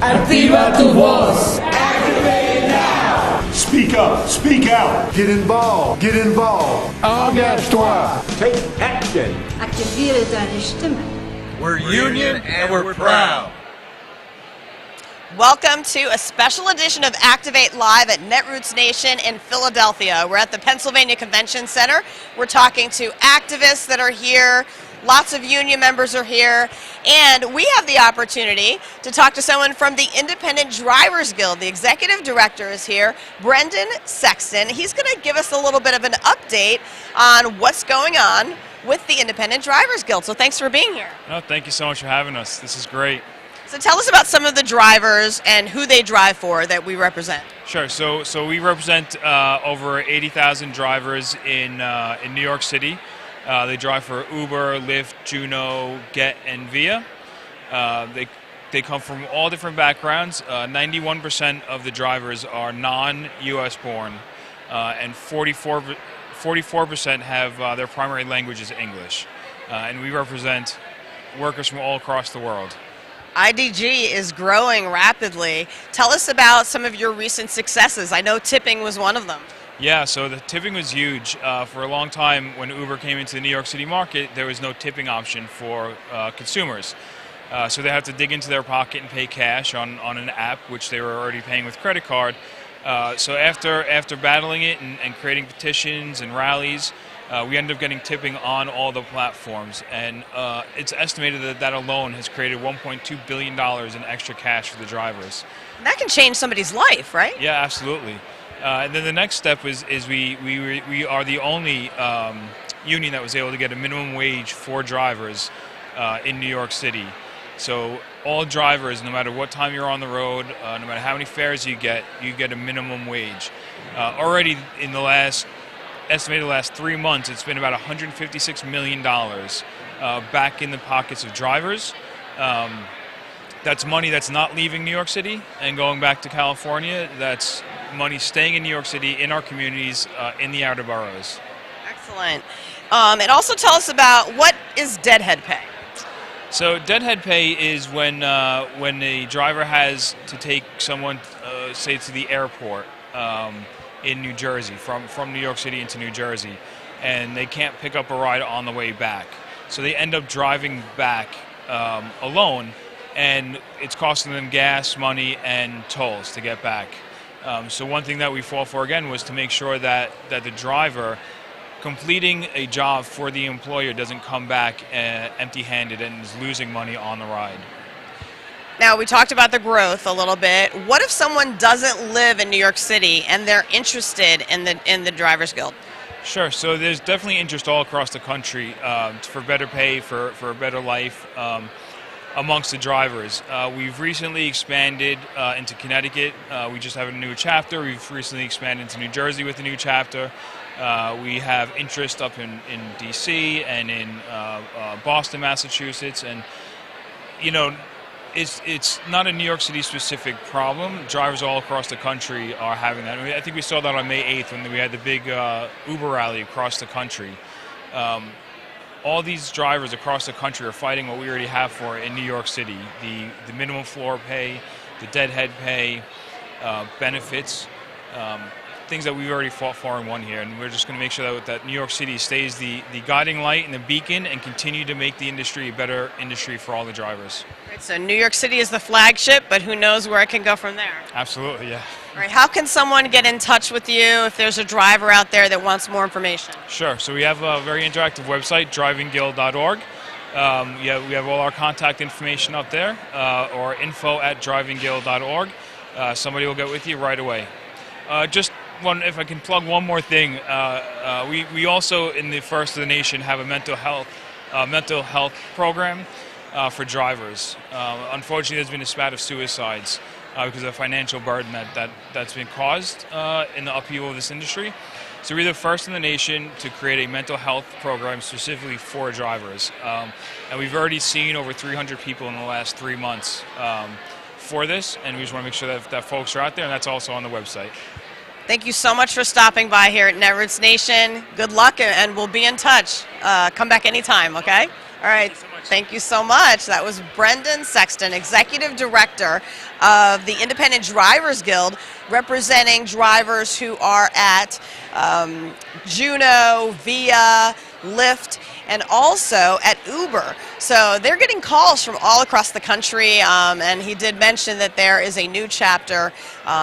Activa tu voz. Activate now. Speak up. Speak out. Get involved. Get involved. Engage-toi. Take action. Aktiviere deine Stimme. We're union and we're proud. Welcome to a special edition of Activate Live at Netroots Nation in Philadelphia. We're at the Pennsylvania Convention Center. We're talking to activists that are here. Lots of union members are here. And we have the opportunity to talk to someone from the Independent Drivers Guild. The executive director is here, Brendan Sexton. He's going to give us a little bit of an update on what's going on with the Independent Drivers Guild. So thanks for being here. No, thank you so much for having us. This is great. So tell us about some of the drivers and who they drive for that we represent. Sure. So we represent over 80,000 drivers in New York City. They drive for Uber, Lyft, Juno, Get, and Via. They come from all different backgrounds. 91% of the drivers are non-U.S. born, and 44% have their primary language is English. And we represent workers from all across the world. IDG is growing rapidly. Tell us about some of your recent successes. I know tipping was one of them. Yeah, so the tipping was huge. For a long time, when Uber came into the New York City market, there was no tipping option for consumers. So they had to dig into their pocket and pay cash on an app, which they were already paying with credit card. So after battling it and creating petitions and rallies, we ended up getting tipping on all the platforms. And it's estimated that alone has created $1.2 billion in extra cash for the drivers. That can change somebody's life, right? Yeah, absolutely. And then the next step is we are the only union that was able to get a minimum wage for drivers in New York City. So all drivers, no matter what time you're on the road, no matter how many fares you get a minimum wage. Already in the estimated last 3 months, it's been about $156 million back in the pockets of drivers. That's money that's not leaving New York City and going back to California. That's money staying in New York City, in our communities, in the outer boroughs. Excellent. And also tell us about what is deadhead pay? So deadhead pay is when a driver has to take someone, say, to the airport in New Jersey, from New York City into New Jersey, and they can't pick up a ride on the way back. So they end up driving back alone, and it's costing them gas, money, and tolls to get back. So one thing that we fought for again was to make sure that the driver completing a job for the employer doesn't come back empty-handed and is losing money on the ride. Now, we talked about the growth a little bit. What if someone doesn't live in New York City and they're interested in the Drivers Guild? Sure. So there's definitely interest all across the country for better pay, for a better life amongst the drivers. We've recently expanded into Connecticut. We just have a new chapter. We've recently expanded into New Jersey with a new chapter. We have interest up in D.C. and in Boston, Massachusetts, and it's not a New York City specific problem. Drivers all across the country are having that. I think we saw that on May 8th when we had the big Uber rally across the country. All these drivers across the country are fighting what we already have for in New York City: the minimum floor pay, the deadhead pay, benefits. Things that we've already fought for and won here, and we're just going to make sure that New York City stays the guiding light and the beacon and continue to make the industry a better industry for all the drivers. Right, so New York City is the flagship, but who knows where it can go from there? Absolutely, yeah. All right, how can someone get in touch with you if there's a driver out there that wants more information? Sure, so we have a very interactive website, drivingguild.org. We have all our contact information up there, or info@drivingguild.org. Somebody will get with you right away. If I can plug one more thing, we also in the First of the Nation have a mental health program for drivers. Unfortunately, there's been a spat of suicides because of the financial burden that's been caused in the upheaval of this industry. So we're the first in the nation to create a mental health program specifically for drivers, and we've already seen over 300 people in the last 3 months for this, and we just want to make sure that folks are out there, and that's also on the website. Thank you so much for stopping by here at Netroots Nation. Good luck, and we'll be in touch. Come back anytime, okay? All right. Thank you so much. much. Thank you so much. That was Brendan Sexton, Executive Director of the Independent Drivers Guild, representing drivers who are at Juno, Via, Lyft, and also at Uber. So they're getting calls from all across the country, and he did mention that there is a new chapter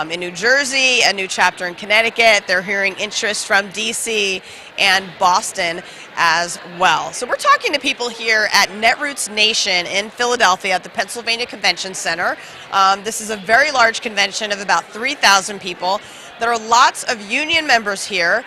in New Jersey, a new chapter in Connecticut. They're hearing interest from DC and Boston as well. So we're talking to people here at Netroots Nation in Philadelphia at the Pennsylvania Convention Center. This is a very large convention of about 3,000 people. There are lots of union members here.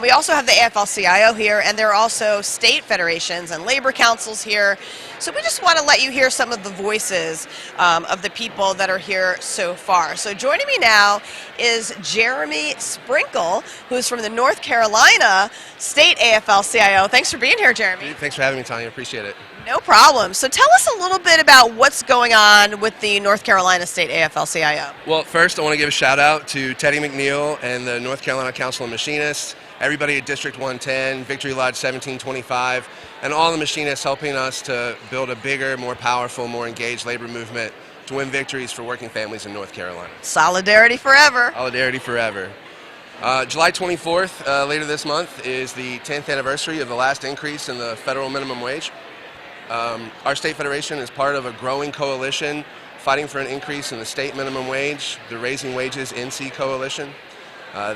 We also have the AFL-CIO here, and there are also state federations and labor councils here. So we just want to let you hear some of the voices of the people that are here so far. So joining me now is Jeremy Sprinkle, who's from the North Carolina State AFL-CIO. Thanks for being here, Jeremy. Thanks for having me, Tanya. Appreciate it. No problem. So tell us a little bit about what's going on with the North Carolina State AFL-CIO. Well, first I want to give a shout out to Teddy McNeil and the North Carolina Council of Machinists, everybody at District 110, Victory Lodge 1725, and all the machinists helping us to build a bigger, more powerful, more engaged labor movement to win victories for working families in North Carolina. Solidarity forever. Solidarity forever. July 24th, later this month, is the 10th anniversary of the last increase in the federal minimum wage. Our state federation is part of a growing coalition fighting for an increase in the state minimum wage, the Raising Wages NC Coalition.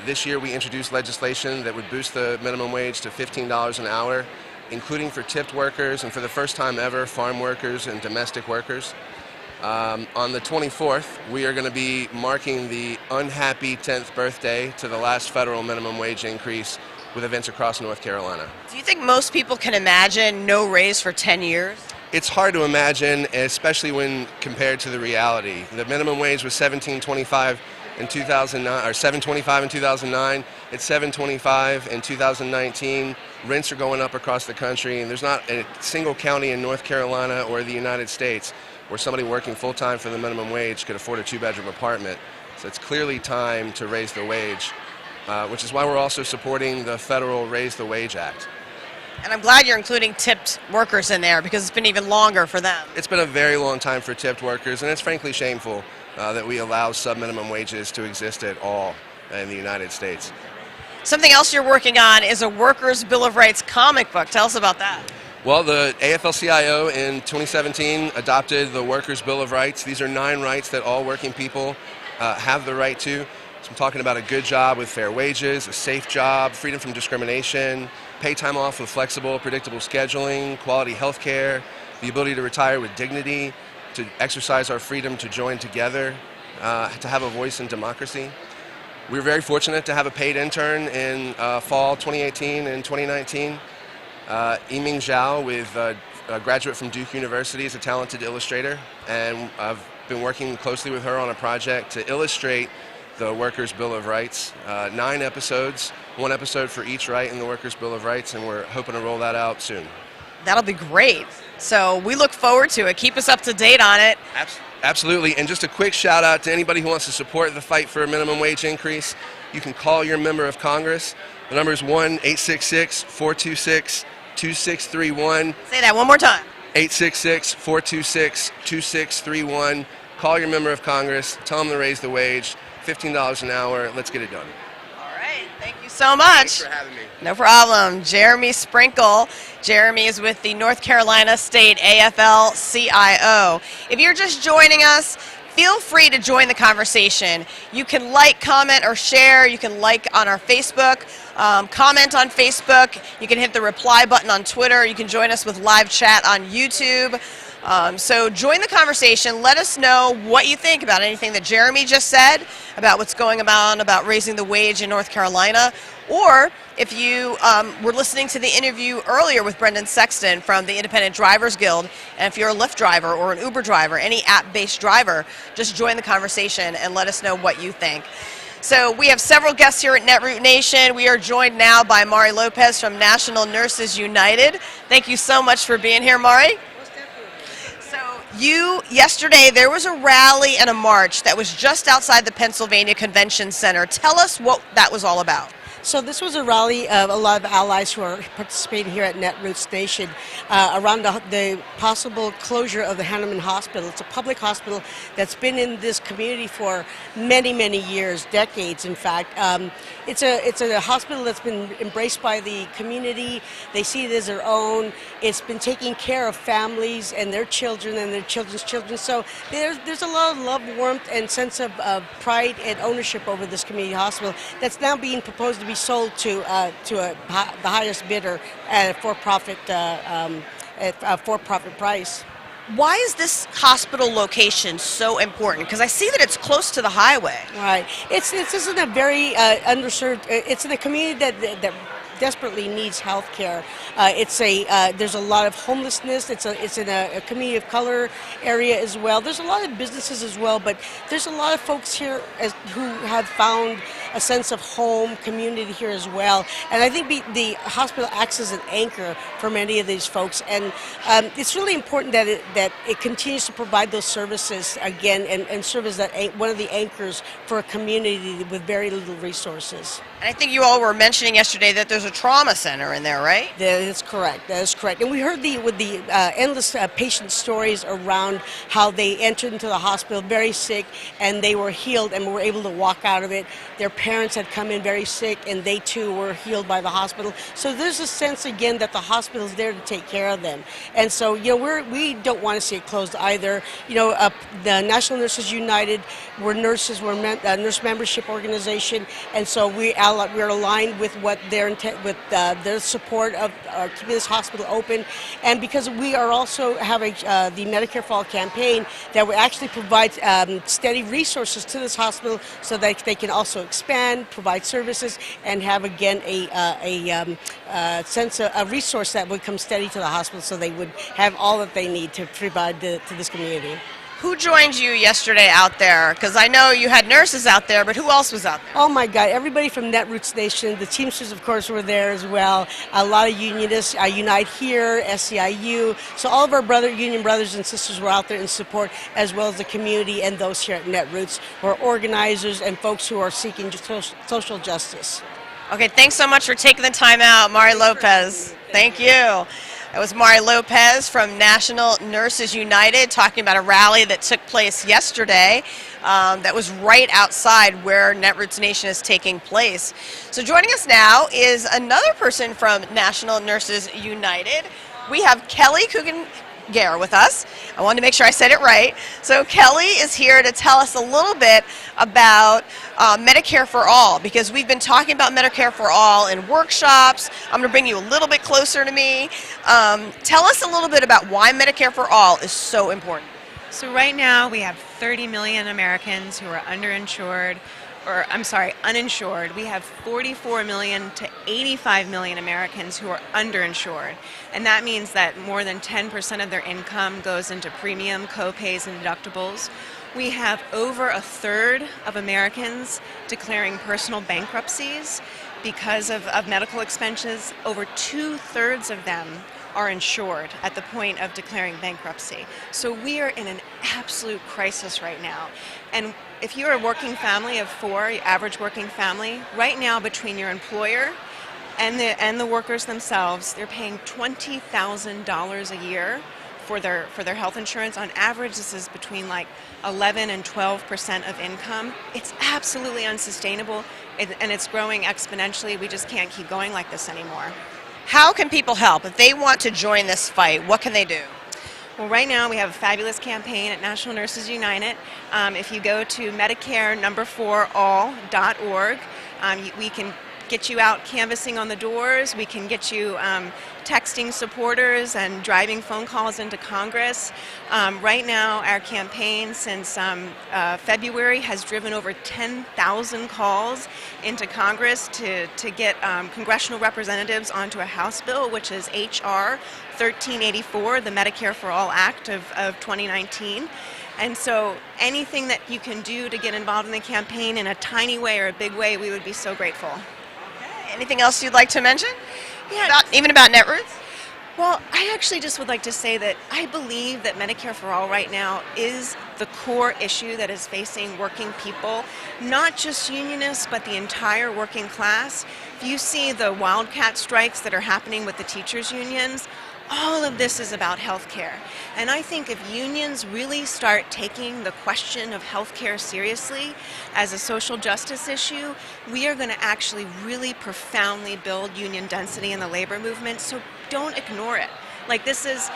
This year we introduced legislation that would boost the minimum wage to $15 an hour, including for tipped workers and for the first time ever, farm workers and domestic workers. On the 24th, we are going to be marking the unhappy 10th birthday to the last federal minimum wage increase with events across North Carolina. Do you think most people can imagine no raise for 10 years? It's hard to imagine, especially when compared to the reality. The minimum wage was $17.25 in 2009, or $7.25 in 2009. It's $7.25 in 2019. Rents are going up across the country, and there's not a single county in North Carolina or the United States where somebody working full-time for the minimum wage could afford a two-bedroom apartment. So it's clearly time to raise the wage, which is why we're also supporting the federal Raise the Wage Act. And I'm glad you're including tipped workers in there because it's been even longer for them. It's been a very long time for tipped workers, and it's frankly shameful that we allow sub-minimum wages to exist at all in the United States. Something else you're working on is a Workers' Bill of Rights comic book. Tell us about that. Well, the AFL-CIO in 2017 adopted the Workers' Bill of Rights. These are 9 rights that all working people have the right to. So I'm talking about a good job with fair wages, a safe job, freedom from discrimination, pay time off with flexible, predictable scheduling, quality health care, the ability to retire with dignity, to exercise our freedom to join together, to have a voice in democracy. We were very fortunate to have a paid intern in fall 2018 and 2019. Yiming Zhao, with a graduate from Duke University, is a talented illustrator, and I've been working closely with her on a project to illustrate the Workers' Bill of Rights. 9 episodes, 1 episode for each right in the Workers' Bill of Rights, and we're hoping to roll that out soon. That'll be great. So we look forward to it. Keep us up to date on it. Absolutely, and just a quick shout out to anybody who wants to support the fight for a minimum wage increase. You can call your member of Congress. The number is 1-866-426-2631. Say that one more time. 866-426-2631. Call your member of Congress. Tell them to raise the wage. $15 an hour. Let's get it done. All right. Thank you so much. Thanks for having me. No problem. Jeremy Sprinkle. Jeremy is with the North Carolina State AFL-CIO. If you're just joining us, feel free to join the conversation. You can like, comment, or share. You can like on our Facebook, comment on Facebook. You can hit the reply button on Twitter. You can join us with live chat on YouTube. So join the conversation. Let us know what you think about anything that Jeremy just said, about what's going on about raising the wage in North Carolina, or if you were listening to the interview earlier with Brendan Sexton from the Independent Drivers Guild, and if you're a Lyft driver or an Uber driver, any app-based driver, just join the conversation and let us know what you think. So we have several guests here at Netroot Nation. We are joined now by Mari Lopez from National Nurses United. Thank you so much for being here, Mari. Yesterday, there was a rally and a march that was just outside the Pennsylvania Convention Center. Tell us what that was all about. So this was a rally of a lot of allies who are participating here at Netroots Nation around the possible closure of the Hanneman Hospital. It's a public hospital that's been in this community for many, many years, decades in fact. It's a hospital that's been embraced by the community. They see it as their own. It's been taking care of families and their children and their children's children. So there's a lot of love, warmth, and sense of pride and ownership over this community hospital that's now being proposed to be sold to the highest bidder at a for-profit price. Why is this hospital location so important? Because I see that it's close to the highway. Right. This isn't a very underserved. It's in a community that desperately needs health care. There's a lot of homelessness. It's in a community of color area as well. There's a lot of businesses as well, but there's a lot of folks here who have found a sense of home, community here as well. And I think the hospital acts as an anchor for many of these folks. And it's really important that it continues to provide those services again and serve as one of the anchors for a community with very little resources. And I think you all were mentioning yesterday that there's a trauma center in there, right? That is correct. That is correct. And we heard with the endless patient stories around how they entered into the hospital very sick and they were healed and were able to walk out of it. Their parents had come in very sick and they too were healed by the hospital. So there's a sense again that the hospital is there to take care of them. And so we don't want to see it closed either. The National Nurses United, we're nurses, we're a nurse membership organization, and so we're aligned with what their support of keeping this hospital open, and because we are also having the Medicare for All campaign that will actually provide steady resources to this hospital so that they can also expand, provide services, and have again a resource that would come steady to the hospital so they would have all that they need to provide to this community. Who joined you yesterday out there? Because I know you had nurses out there, but who else was out there? Oh my God, everybody from Netroots Nation. The Teamsters, of course, were there as well. A lot of unionists, Unite Here, SCIU. So all of our union brothers and sisters were out there in support, as well as the community and those here at Netroots who are organizers and folks who are seeking social justice. Okay, thanks so much for taking the time out, Mari Lopez. Thank you. That was Mari Lopez from National Nurses United talking about a rally that took place yesterday that was right outside where Netroots Nation is taking place. So joining us now is another person from National Nurses United. We have Kelly Coogan-Gehr with us. I wanted to make sure I said it right. So Kelly is here to tell us a little bit about Medicare for All, because we've been talking about Medicare for All in workshops. I'm going to bring you a little bit closer to me. Tell us a little bit about why Medicare for All is so important. So right now we have 30 million Americans who are uninsured. We have 44 million to 85 million Americans who are underinsured. And that means that more than 10% of their income goes into premium, co-pays, and deductibles. We have over a third of Americans declaring personal bankruptcies because of medical expenses. Over 2/3 of them are insured at the point of declaring bankruptcy. So we are in an absolute crisis right now. And if you're a working family of four, your average working family, right now between your employer and the workers themselves, they're paying $20,000 a year for their health insurance. On average, this is between like 11 and 12% of income. It's absolutely unsustainable, and it's growing exponentially. We just can't keep going like this anymore. How can people help? If they want to join this fight, what can they do? Well, right now we have a fabulous campaign at National Nurses United. If you go to Medicare4all.org, we can get you out canvassing on the doors. We can get you texting supporters and driving phone calls into Congress. Right now, our campaign since February has driven over 10,000 calls into Congress to get congressional representatives onto a House bill, which is H.R. 1384, the Medicare for All Act of 2019. And so anything that you can do to get involved in the campaign in a tiny way or a big way, we would be so grateful. Anything else you'd like to mention? Yeah. Even about Netroots? Well, I actually just would like to say that I believe that Medicare for All right now is the core issue that is facing working people, not just unionists, but the entire working class. If you see the wildcat strikes that are happening with the teachers' unions, all of this is about healthcare. And I think if unions really start taking the question of healthcare seriously as a social justice issue, we are going to actually really profoundly build union density in the labor movement. So don't ignore it. Like this is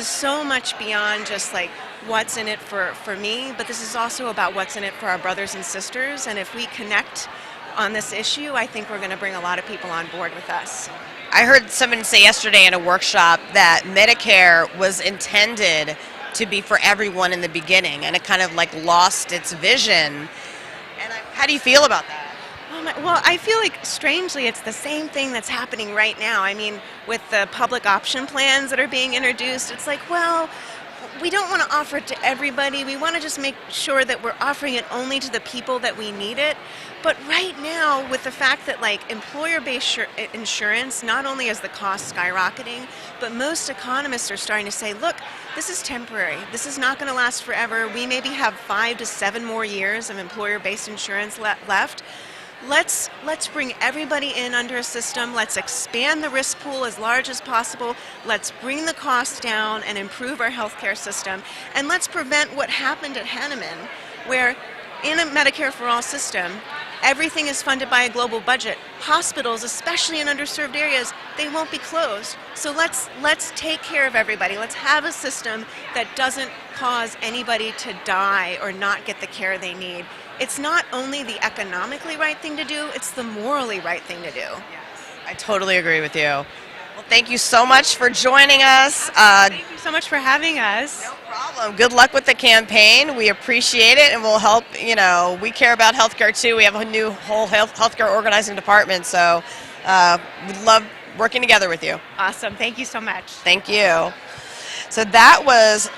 so much beyond just like what's in it for me, but this is also about what's in it for our brothers and sisters. And if we connect on this issue, I think we're going to bring a lot of people on board with us. I heard someone say yesterday in a workshop that Medicare was intended to be for everyone in the beginning, and it kind of like lost its vision. And how do you feel about that? Well, I feel like strangely it's the same thing that's happening right now. I mean, with the public option plans that are being introduced, it's like, well, we don't want to offer it to everybody. We want to just make sure that we're offering it only to the people that we need it. But right now, with the fact that like employer-based insurance, not only is the cost skyrocketing, but most economists are starting to say, look, this is temporary. This is not going to last forever. We maybe have 5 to 7 more years of employer-based insurance left. Let's bring everybody in under a system. Let's expand the risk pool as large as possible. Let's bring the costs down and improve our healthcare system. And let's prevent what happened at Henneman, where in a Medicare for All system, everything is funded by a global budget. Hospitals, especially in underserved areas, they won't be closed. So let's take care of everybody. Let's have a system that doesn't cause anybody to die or not get the care they need. It's not only the economically right thing to do, it's the morally right thing to do. Yes, I totally agree with you. Well, thank you so much for joining us. Thank you so much for having us. No problem. Good luck with the campaign. We appreciate it, and we'll help. You know, we care about healthcare too. We have a new whole healthcare organizing department, so we'd love working together with you. Awesome. Thank you so much. Thank you. So that was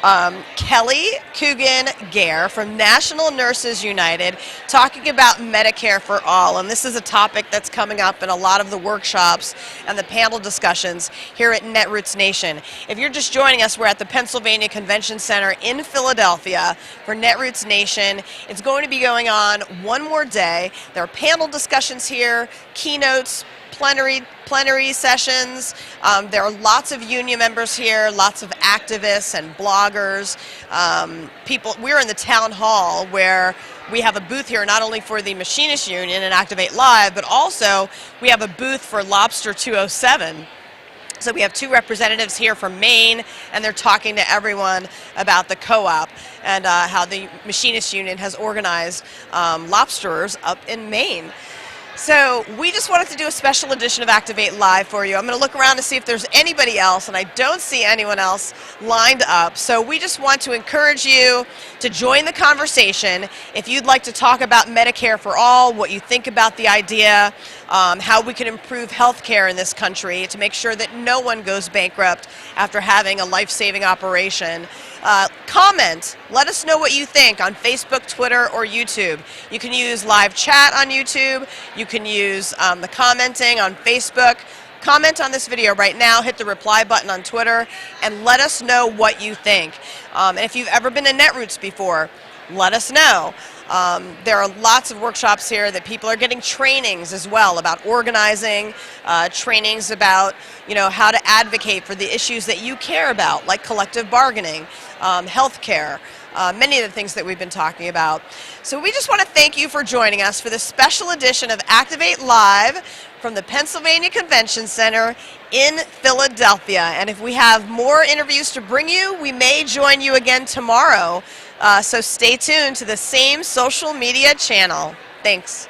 Kelly Coogan-Gehr from National Nurses United talking about Medicare for All. And this is a topic that's coming up in a lot of the workshops and the panel discussions here at Netroots Nation. If you're just joining us, we're at the Pennsylvania Convention Center in Philadelphia for Netroots Nation. It's going to be going on one more day. There are panel discussions here, keynotes, plenary sessions. There are lots of union members here, lots of activists and bloggers. We're in the town hall where we have a booth here not only for the Machinists Union and Activate Live, but also we have a booth for Lobster 207. So we have 2 representatives here from Maine, and they're talking to everyone about the co-op and how the Machinists Union has organized lobsterers up in Maine. So we just wanted to do a special edition of Activate Live for you. I'm going to look around to see if there's anybody else, and I don't see anyone else lined up. So we just want to encourage you to join the conversation. If you'd like to talk about Medicare for All, what you think about the idea, how we can improve health care in this country to make sure that no one goes bankrupt after having a life-saving operation. Comment. Let us know what you think on Facebook, Twitter, or YouTube. You can use live chat on YouTube. You can use the commenting on Facebook. Comment on this video right now, hit the reply button on Twitter, and let us know what you think. And if you've ever been to Netroots before, let us know. There are lots of workshops here that people are getting trainings as well about organizing, trainings about how to advocate for the issues that you care about, like collective bargaining, health care, many of the things that we've been talking about. So we just want to thank you for joining us for this special edition of Activate Live from the Pennsylvania Convention Center in Philadelphia. And if we have more interviews to bring you, we may join you again tomorrow. So stay tuned to the same social media channel. Thanks.